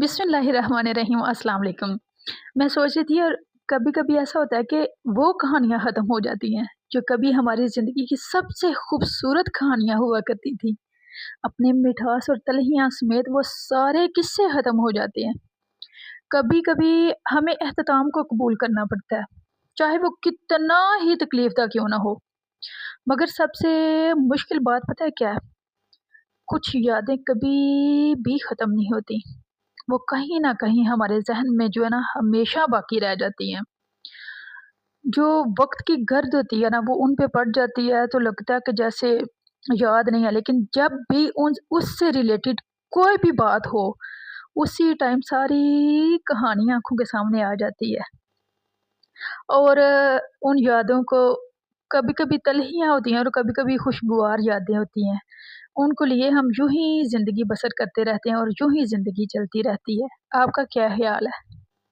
बिस्मिल्लाहिर्रहमानिर्रहीम। अस्सलाम वालेकुम। मैं सोच रही थी, और कभी कभी ऐसा होता है कि वो कहानियाँ ख़त्म हो जाती हैं जो कभी हमारी ज़िंदगी की सबसे खूबसूरत कहानियाँ हुआ करती थी। अपनी मिठास और तलहियाँ समेत वो सारे किस्से ख़त्म हो जाते हैं। कभी कभी हमें एहतताम को कबूल करना पड़ता है, चाहे वो कितना ही तकलीफ दा क्यों ना हो। मगर सबसे मुश्किल बात पता है क्या है? कुछ यादें कभी भी ख़त्म नहीं होती। वो कहीं न कहीं हमारे ज़हन में जो है ना हमेशा बाकी रह जाती हैं। जो वक़्त की गर्द होती है ना वो उन पे पड़ जाती है तो लगता है कि जैसे याद नहीं है, लेकिन जब भी उन उससे रिलेटेड कोई भी बात हो, उसी टाइम सारी कहानी आँखों के सामने आ जाती है। और उन यादों को कभी-कभी तलहियाँ होती हैं और कभी-कभी खुशगवार यादें होती हैं। उनको लिए हम यूँ ही ज़िंदगी बसर करते रहते हैं और यूँ ही ज़िंदगी चलती रहती है। आपका क्या ख़्याल है?